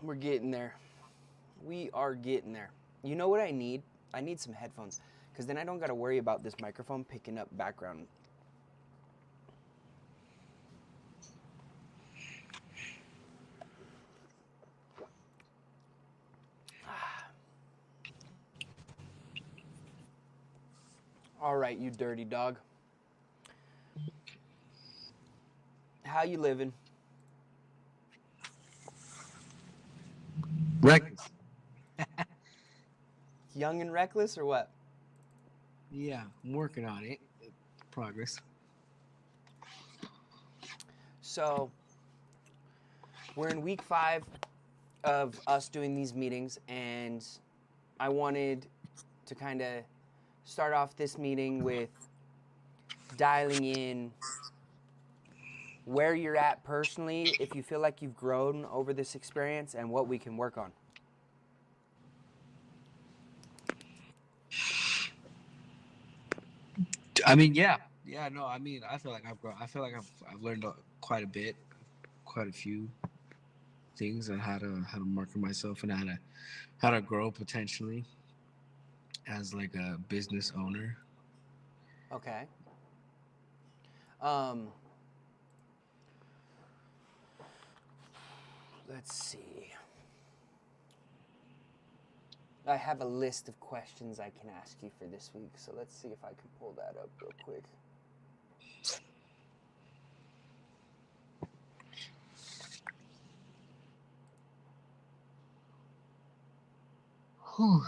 We're getting there. We are getting there. You know what I need? I need some headphones because then I don't got to worry about this microphone picking up background. All right, you dirty dog. How you living? Reckless. Young and reckless or what? Yeah, I'm working on it. Progress. So, we're in week 5 of us doing these meetings, and I wanted to kind of start off this meeting with dialing in where you're at personally, if you feel like you've grown over this experience, and what we can work on. I mean, yeah. No, I mean, I feel like I've grown. I feel like I've learned quite a bit, quite a few things on how to market myself and how to grow potentially as like a business owner. Okay. Um, let's see. I have a list of questions I can ask you for this week, so let's see if I can pull that up real quick. Whew.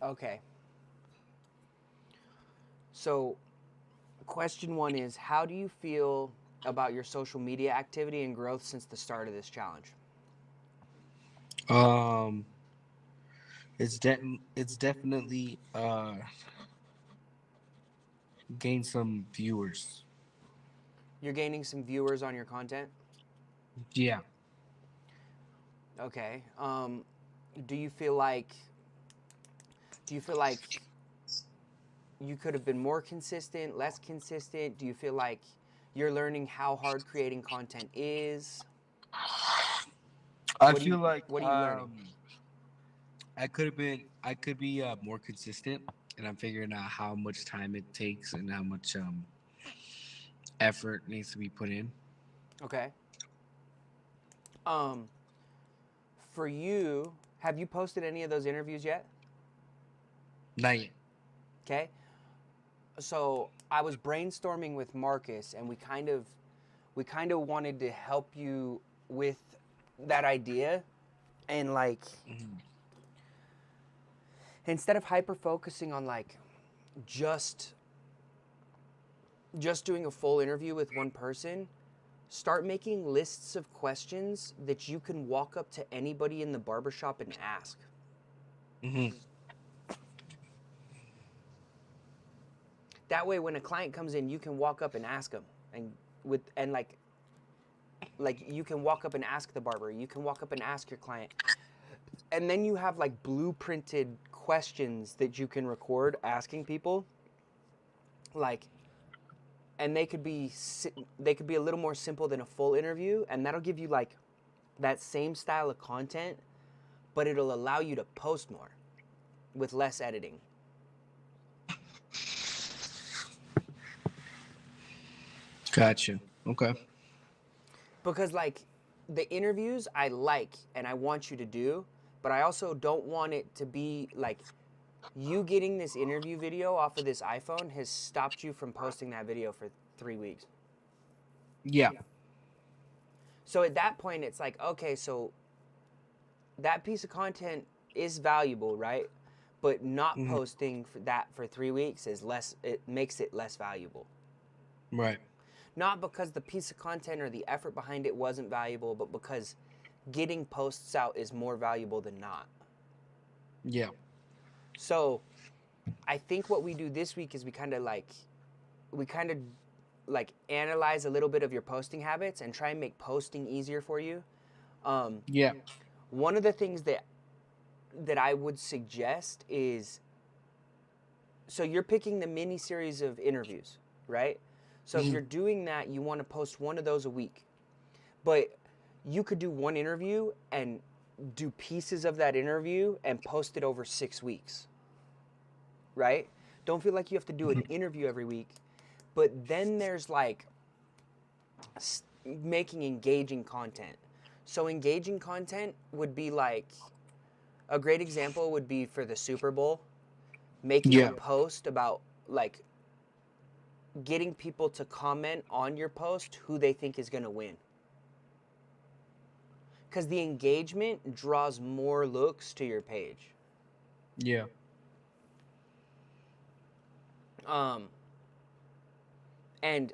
Okay. So, question 1 is, how do you feel about your social media activity and growth since the start of this challenge? Um, it's definitely gained some viewers. You're gaining some viewers on your content? Yeah. Okay. Do you feel like do you feel like you could have been more consistent, less consistent? Do you feel like you're learning how hard creating content is? I What do you feel like what are you learning? I could be more consistent, and I'm figuring out how much time it takes and how much effort needs to be put in. Okay. Um, for you, have you posted any of those interviews yet? Not yet. Okay. So I was brainstorming with Marcus, and we kind of wanted to help you with that idea, and like Mhm. instead of hyper focusing on like just just doing a full interview with one person, start making lists of questions that you can walk up to anybody in the barbershop and ask. Mhm. That way when a client comes in, you can walk up and ask them, and like you can walk up and ask the barber, you can walk up and ask your client. And then you have like blueprinted questions that you can record asking people, like, and they could be a little more simple than a full interview, and that'll give you like that same style of content, but it'll allow you to post more with less editing. Gotcha. Okay. Because like the interviews I like and I want you to do, but I also don't want it to be like You getting this interview video off of this iPhone has stopped you from posting that video for 3 weeks. Yeah. So at that point, it's like, okay, so that piece of content is valuable, right? But not posting for that for 3 weeks is less. It makes it less valuable. Right. Not because the piece of content or the effort behind it wasn't valuable, but because getting posts out is more valuable than not. Yeah. So I think what we do this week is we kind of analyze a little bit of your posting habits and try and make posting easier for you. Yeah. One of the things that I would suggest is, so you're picking the mini series of interviews, right? So if you're doing that, you want to post one of those a week. But you could do one interview and do pieces of that interview and post it over 6 weeks, right? Don't feel like you have to do an interview every week. But then there's like making engaging content. So engaging content would be like, a great example would be for the Super Bowl, making a post about like getting people to comment on your post who they think is going to win. Because the engagement draws more looks to your page. Yeah. And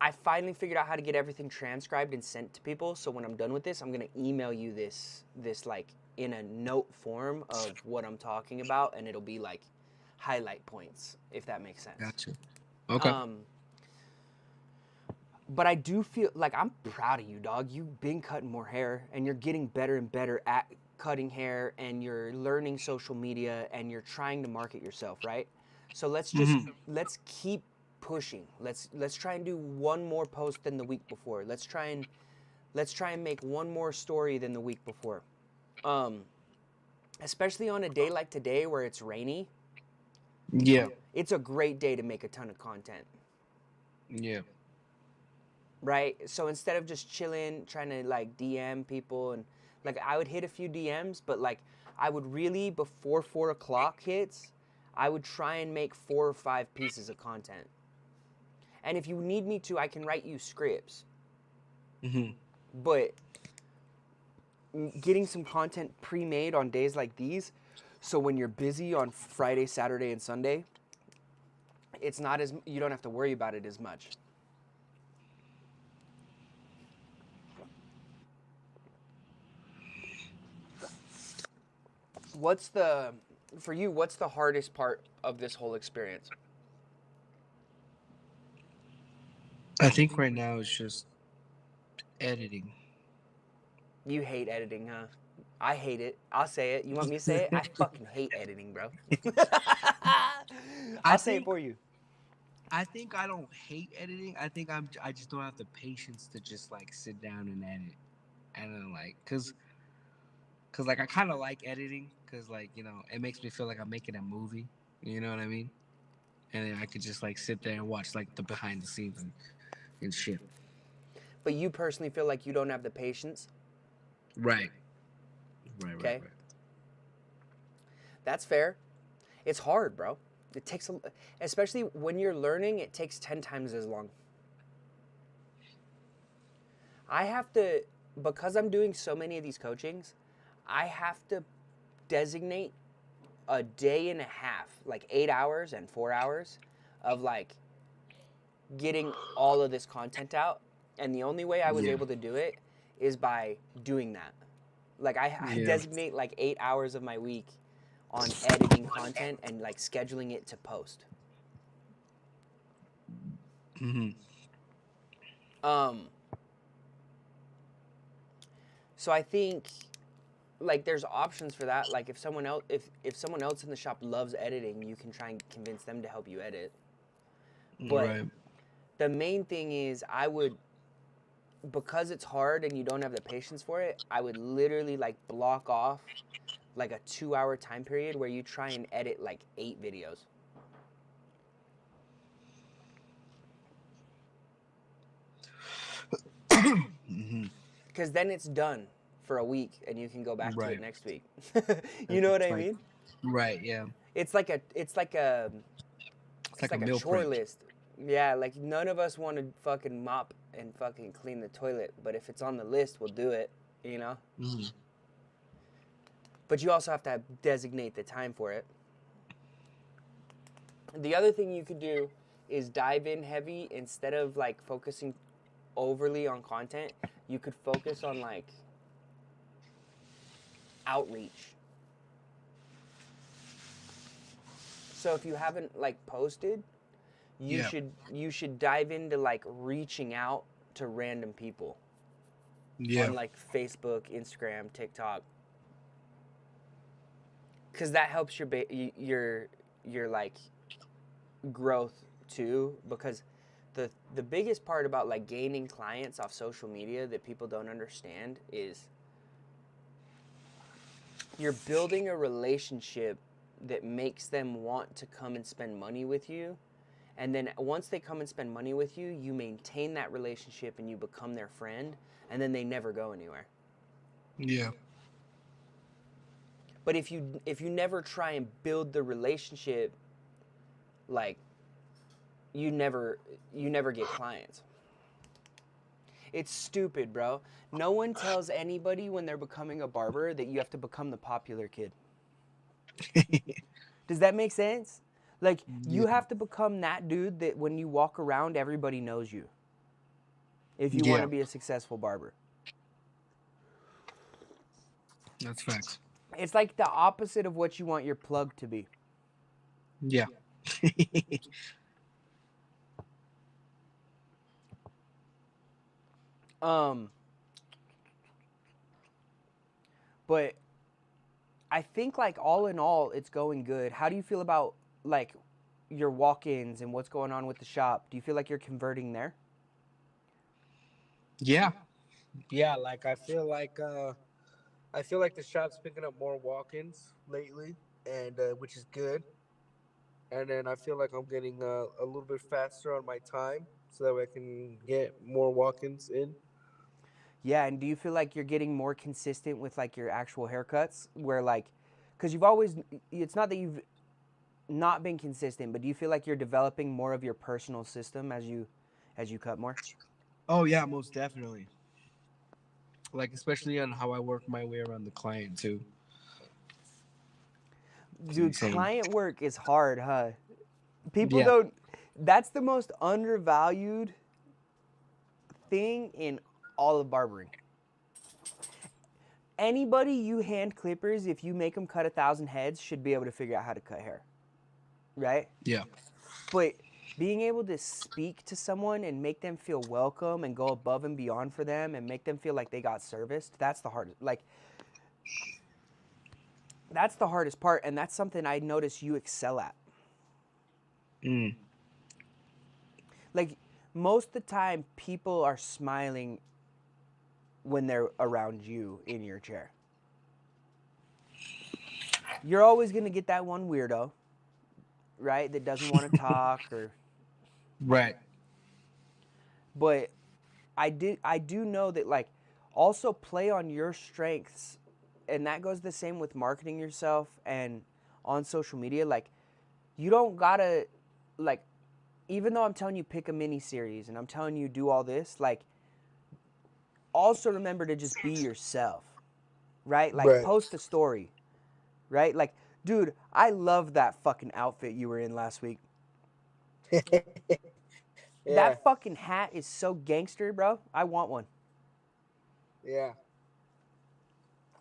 I finally figured out how to get everything transcribed and sent to people. So when I'm done with this, I'm going to email you this like in a note form of what I'm talking about. And it'll be like highlight points, if that makes sense. Gotcha. Okay. But I do feel like I'm proud of you, dog. You've been cutting more hair and you're getting better and better at cutting hair and you're learning social media and you're trying to market yourself, right? So let's keep pushing. Let's try and do one more post than the week before. Let's try and make one more story than the week before. Especially on a day like today where it's rainy. Yeah. It's a great day to make a ton of content. Yeah. Right? So instead of just chilling, trying to like DM people and like I would hit a few DMs, but like I would really, before 4 o'clock hits, I would try and make 4 or 5 pieces of content. And if you need me to, I can write you scripts. But getting some content pre-made on days like these, so when you're busy on Friday, Saturday, and Sunday, it's not as, you don't have to worry about it as much. What's the hardest part of this whole experience? I think right now it's just editing. You hate editing, huh? I hate it. I'll say it. You want me to say it? I fucking hate editing, bro. I'll say it for you. I think I don't hate editing. I think I just don't have the patience to just like sit down and edit. And then like, cause like I kind of like editing, cause like, you know, it makes me feel like I'm making a movie. You know what I mean? And then I could just like sit there and watch like the behind the scenes and shit. But you personally feel like you don't have the patience? Right. Okay. Right. That's fair. It's hard, bro. It takes, especially when you're learning, it takes 10 times as long. I have to, because I'm doing so many of these coachings, I have to designate a day and a half, like 8 hours and 4 hours of like getting all of this content out. And the only way I was able to do it is by doing that. Like I designate like 8 hours of my week on editing content and like scheduling it to post. So I think like there's options for that. Like if someone else in the shop loves editing, you can try and convince them to help you edit. But the main thing is because it's hard and you don't have the patience for it, I would literally like block off like a 2-hour time period where you try and edit like 8 videos. Because then it's done for a week and you can go back to it next week. You know what I mean? Right, yeah. It's like a It's like a like a meal chore prep. list. Yeah, like none of us want to fucking mop and fucking clean the toilet, but if it's on the list, we'll do it, you know? Mm-hmm. But you also have to designate the time for it. The other thing you could do is dive in heavy instead of like focusing overly on content. You could focus on like outreach. So if you haven't like posted, Yeah. you should dive into like reaching out to random people Yeah. on like Facebook, Instagram, TikTok, because that helps your like growth too. Because the biggest part about like gaining clients off social media that people don't understand is you're building a relationship that makes them want to come and spend money with you. And then once they come and spend money with you, you maintain that relationship and you become their friend, and then they never go anywhere. Yeah. But if you never try and build the relationship, like you never get clients. It's stupid, bro. No one tells anybody when they're becoming a barber that you have to become the popular kid. Does that make sense? Like, you Yeah. have to become that dude that when you walk around, everybody knows you. If you want Yeah. to be a successful barber. That's facts. It's like the opposite of what you want your plug to be. Yeah. But I think like all in all, it's going good. How do you feel about like your walk-ins and what's going on with the shop? Do you feel like you're converting there? Yeah. Yeah. Like I feel like the shop's picking up more walk-ins lately, and which is good. And then I feel like I'm getting a little bit faster on my time, so that way I can get more walk-ins in. Yeah, and do you feel like you're getting more consistent with like your actual haircuts where like cuz you've always it's not that you've not been consistent, but do you feel like you're developing more of your personal system as you cut more? Oh yeah, most definitely. Like especially on how I work my way around the client too. It's Dude, insane. client work is hard, huh? People Yeah. don't That's the most undervalued thing in all of barbering. Anybody you hand clippers, if you make them cut 1,000 heads, should be able to figure out how to cut hair, right? Yeah. But being able to speak to someone and make them feel welcome and go above and beyond for them and make them feel like they got serviced, that's the hardest. Like, that's the hardest part, and that's something I notice you excel at. Mm. Like, most of the time, people are smiling when they're around you in your chair. You're always going to get that one weirdo, right, that doesn't want to talk or Right. but I do know that like also play on your strengths, and that goes the same with marketing yourself and on social media. Like you don't gotta like even though I'm telling you pick a mini series and I'm telling you do all this, like also remember to just be yourself, right? Like Right. post a story, right? Like, dude, I love that fucking outfit you were in last week. Yeah. That fucking hat is so gangster, bro. I want one. Yeah.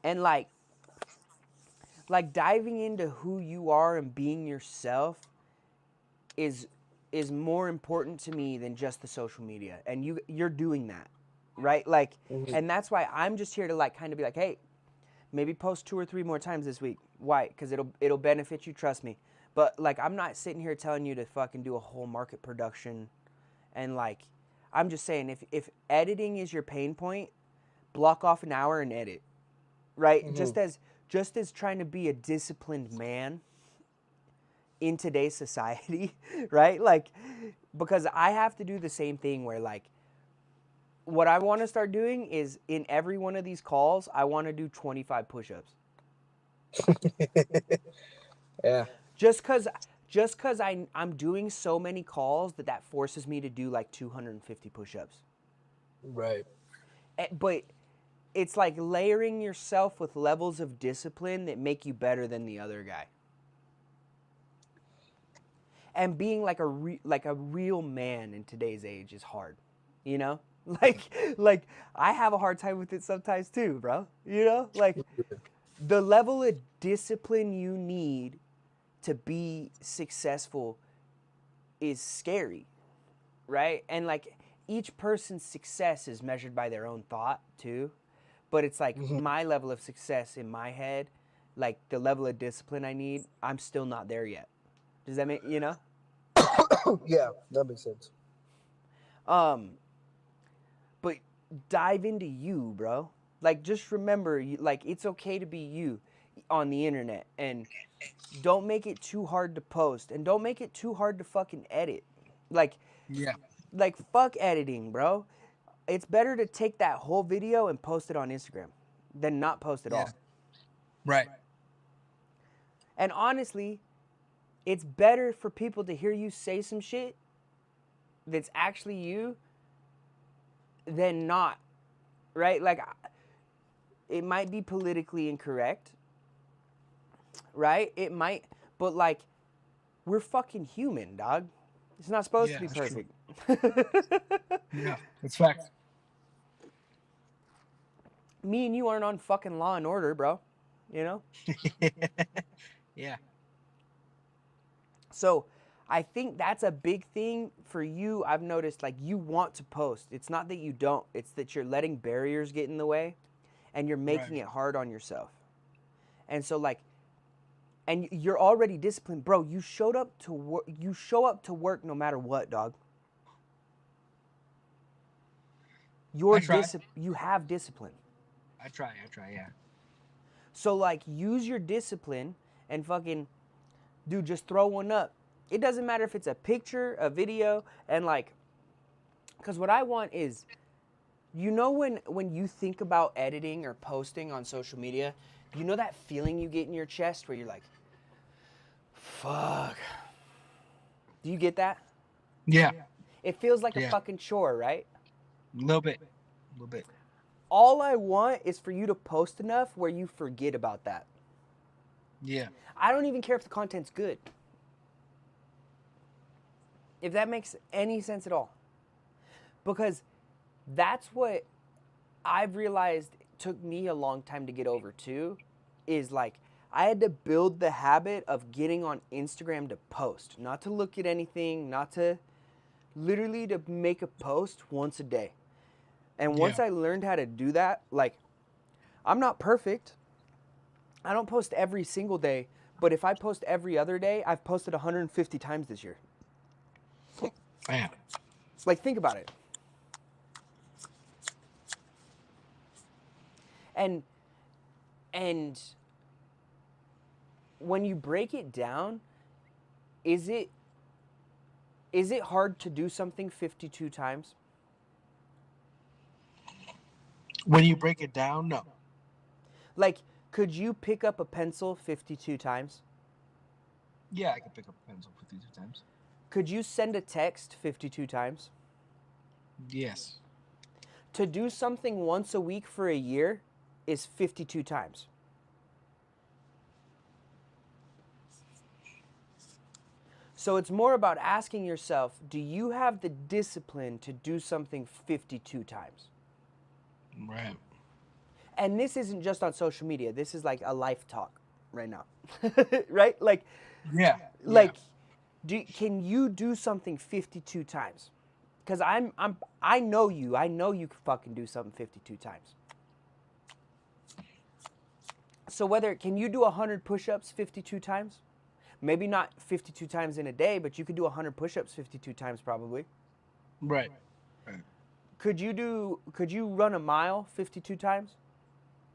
And like diving into who you are and being yourself is more important to me than just the social media. And you're doing that, right? Like, Mhm. and that's why I'm just here to like kind of be like, hey, maybe post 2 or 3 more times this week. Why? Because it'll benefit you. Trust me. But like, I'm not sitting here telling you to fucking do a whole market production. And like, I'm just saying, if editing is your pain point, block off an hour and edit, right? Mhm. Just as trying to be a disciplined man in today's society, right? Like, because I have to do the same thing where like, what I want to start doing is in every one of these calls, I want to do 25 push-ups. Yeah. just cuz I'm doing so many calls that forces me to do like 250 push-ups. Right. But it's like layering yourself with levels of discipline that make you better than the other guy. And being like a real man in today's age is hard, you know? Like I have a hard time with it sometimes too, bro. You know? Like the level of discipline you need to be successful is scary, right? And like each person's success is measured by their own thought too. But it's like Hmm. my level of success in my head, like the level of discipline I need, I'm still not there yet. Does that make, you know? Yeah, that makes sense. Um, but dive into you, bro. Like just remember, like it's okay to be you on the internet, and don't make it too hard to post, and don't make it too hard to fucking edit. Like Yeah. like fuck editing, bro. It's better to take that whole video and post it on Instagram than not post at Yeah. all. Right. And honestly, it's better for people to hear you say some shit that's actually you than not, right? Like it might be politically incorrect, right? It might, but like we're fucking human, dog. It's not supposed to Yeah, be that's true. perfect. Yeah, that's fact. Me and you aren't on fucking Law and Order, bro. You know? Yeah. So I think that's a big thing for you. I've noticed like you want to post. It's not that you don't, it's that you're letting barriers get in the way and you're making Right. it hard on yourself. And so like and you're already disciplined, bro. You showed up to work. You show up to work no matter what, dog. I try. You have discipline. I try. Yeah. So like use your discipline and fucking dude, just throw one up. It doesn't matter if it's a picture, a video, and like cuz what I want is you know when you think about editing or posting on social media, you know that feeling you get in your chest where you're like, fuck. Do you get that? Yeah. It feels like a Yeah. fucking chore, right? A little bit. A little bit. All I want is for you to post enough where you forget about that. Yeah. I don't even care if the content's good. If that makes any sense at all. Because that's what I've realized took me a long time to get over too, is like I had to build the habit of getting on Instagram to post, not to look at anything, not to literally to make a post once a day. And once Yeah. I learned how to do that, like I'm not perfect. I don't post every single day, but if I post every other day, I've posted 150 times this year. Man. Like think about it. And when you break it down, is it hard to do something 52 times? When you break it down, no. Like could you pick up a pencil 52 times? Yeah, I can pick up a pencil 52 times. Could you send a text 52 times? Yes. To do something once a week for a year is 52 times. So it's more about asking yourself, do you have the discipline to do something 52 times? Right. And this isn't just on social media. This is like a life talk right now. Right? Like Yeah. like can you do something 52 times? Cuz I know you. I know you can fucking do something 52 times. So can you do 100 push-ups 52 times? Maybe not 52 times in a day, but you could do 100 push-ups 52 times probably. Right. Right. Could you run a mile 52 times?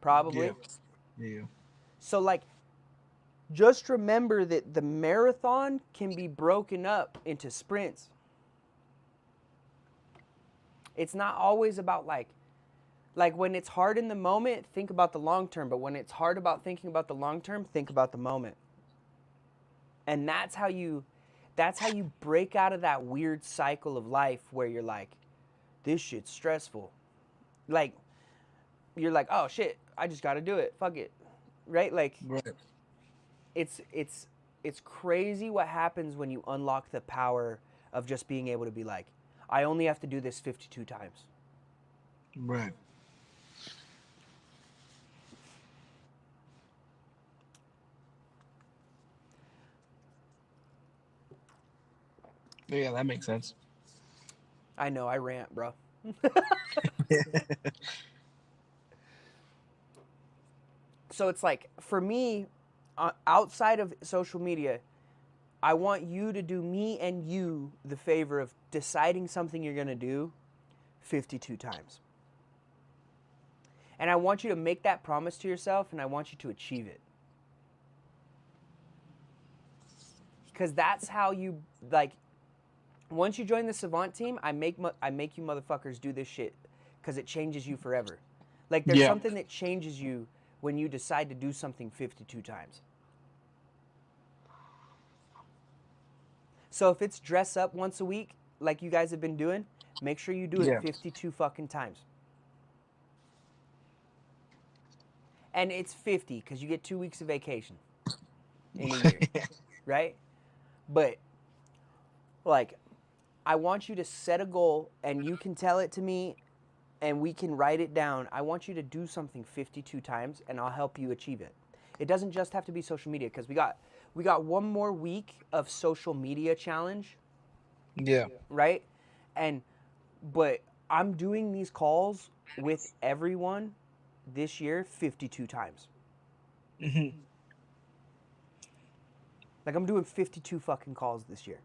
Probably. Yeah. So like just remember that the marathon can be broken up into sprints. It's not always about like when it's hard in the moment, think about the long term, but when it's hard about thinking about the long term, think about the moment. And that's how you break out of that weird cycle of life where you're like, this shit's stressful. Like, you're like, oh shit, I just got to do it. Fuck it. Right? Like, Right. it's crazy what happens when you unlock the power of just being able to be like, I only have to do this 52 times. Right. Yeah, that makes sense. I know, I rant, bro. So it's like, for me, outside of social media, I want you to do me and you the favor of deciding something you're going to do 52 times. And I want you to make that promise to yourself, and I want you to achieve it. Because that's how you, like, once you join the Savant team, I make you motherfuckers do this shit because it changes you forever. Like, there's something that changes you when you decide to do something 52 times. So if it's dress up once a week, like you guys have been doing, make sure you do it 52 fucking times. And it's 50 because you get 2 weeks of vacation in a year, right? But, like, I want you to set a goal, and you can tell it to me, and we can write it down. I want you to do something 52 times, and I'll help you achieve it. It doesn't just have to be social media, because we got one more week of social media challenge. Yeah. Right? But I'm doing these calls with everyone this year 52 times. Mm-hmm. Like, I'm doing 52 fucking calls this year.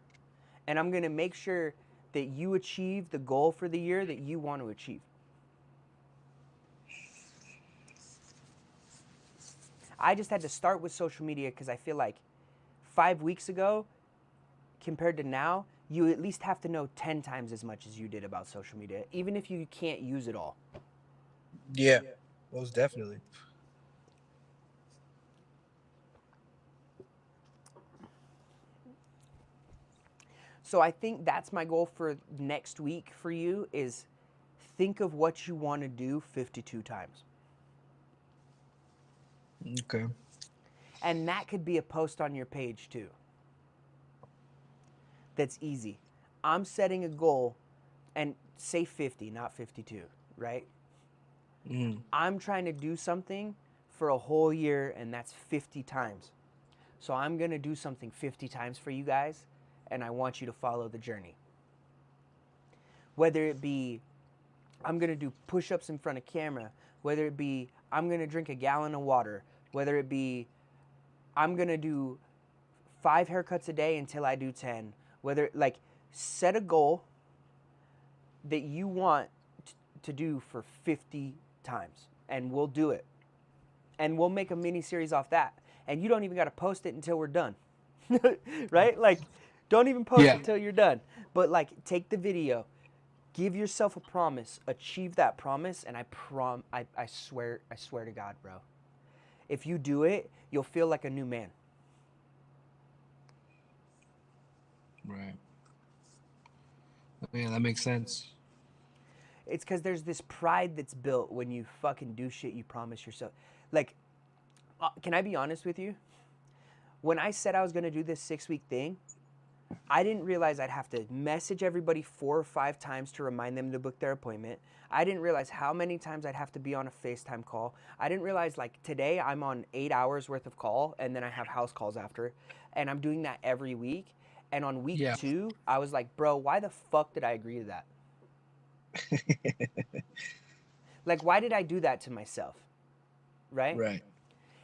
And I'm going to make sure that you achieve the goal for the year that you want to achieve. I just had to start with social media because I feel like 5 weeks ago compared to now, you at least have to know 10 times as much as you did about social media, even if you can't use it all. Yeah, most definitely. So I think that's my goal for next week for you, is think of what you want to do 52 times. Okay. And that could be a post on your page too. That's easy. I'm setting a goal, and say 50, not 52, right? Mm. I'm trying to do something for a whole year, and that's 50 times. So I'm going to do something 50 times for you guys, and I want you to follow the journey. Whether it be I'm going to do push-ups in front of camera, whether it be I'm going to drink a gallon of water, whether it be I'm going to do 5 haircuts a day until I do 10, whether, like, set a goal that you want to do for 50 times, and we'll do it. And we'll make a mini series off that. And you don't even got to post it until we're done. Right? Like, don't even post it until you're done. But, like, take the video, give yourself a promise, achieve that promise, and I swear to God, bro, if you do it, you'll feel like a new man. Right. Yeah, that makes sense. It's because there's this pride that's built when you fucking do shit you promise yourself. Like, can I be honest with you? When I said I was going to do this 6-week thing, I didn't realize I'd have to message everybody 4 or 5 times to remind them to book their appointment. I didn't realize how many times I'd have to be on a FaceTime call. I didn't realize, like, today I'm on 8 hours worth of call, and then I have house calls after. And I'm doing that every week. And on week 2, I was like, bro, why the fuck did I agree to that? Like, why did I do that to myself? Right? Right.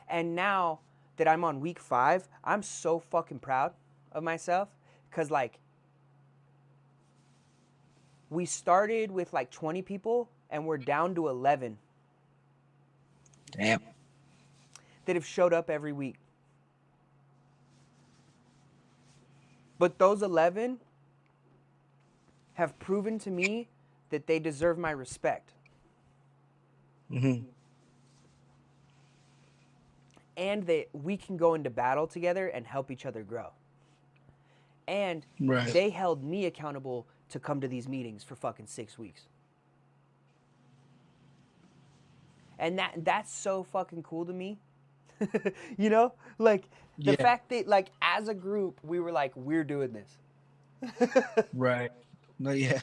And now that I'm on week 5, I'm so fucking proud of myself. Because, like, we started with, like, 20 people, and we're down to 11. Damn. That have showed up every week. But those 11 have proven to me that they deserve my respect. Mm-hmm. And that we can go into battle together and help each other grow. And Right. they held me accountable to come to these meetings for fucking 6 weeks. And that's so fucking cool to me. You know? Like the Yeah. fact that like as a group we were like, we're doing this. Right. No, yeah.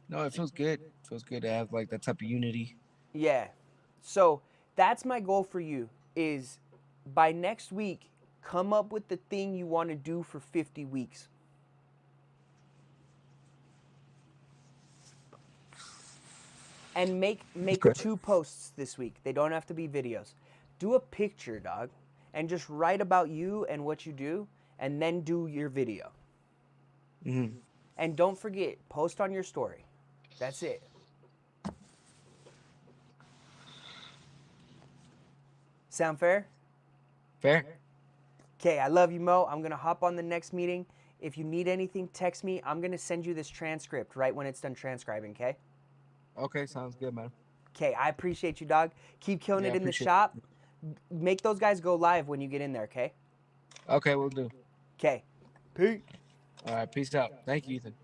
No, it feels good. It feels good to have like that type of unity. Yeah. So that's my goal for you is by next week, come up with the thing you want to do for 50 weeks. And make Okay. 2 posts this week. They don't have to be videos. Do a picture, dog, and just write about you and what you do, and then do your video. Mm-hmm. And don't forget, post on your story. That's it. Sound fair? Fair. Okay, I love you, Mo. I'm going to hop on the next meeting. If you need anything, text me. I'm going to send you this transcript right when it's done transcribing, okay? Okay, sounds good, man. Okay, I appreciate you, dog. Keep killing Yeah, I it in the appreciate shop. Make those guys go live when you get in there, okay? it. Okay, we'll do. Okay. Peace. All right, peace out. Thank you, Ethan.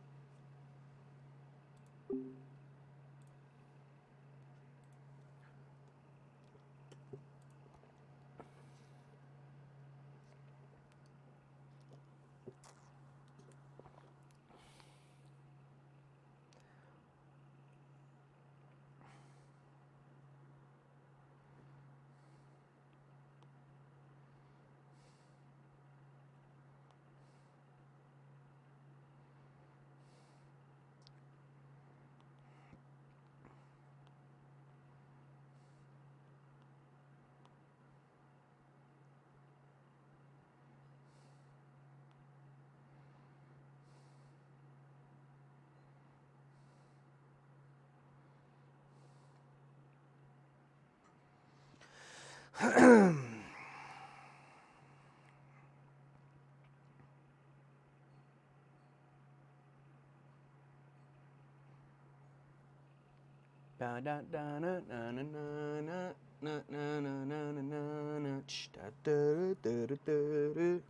Da da da na na na na na na na na na na na da da da da da da.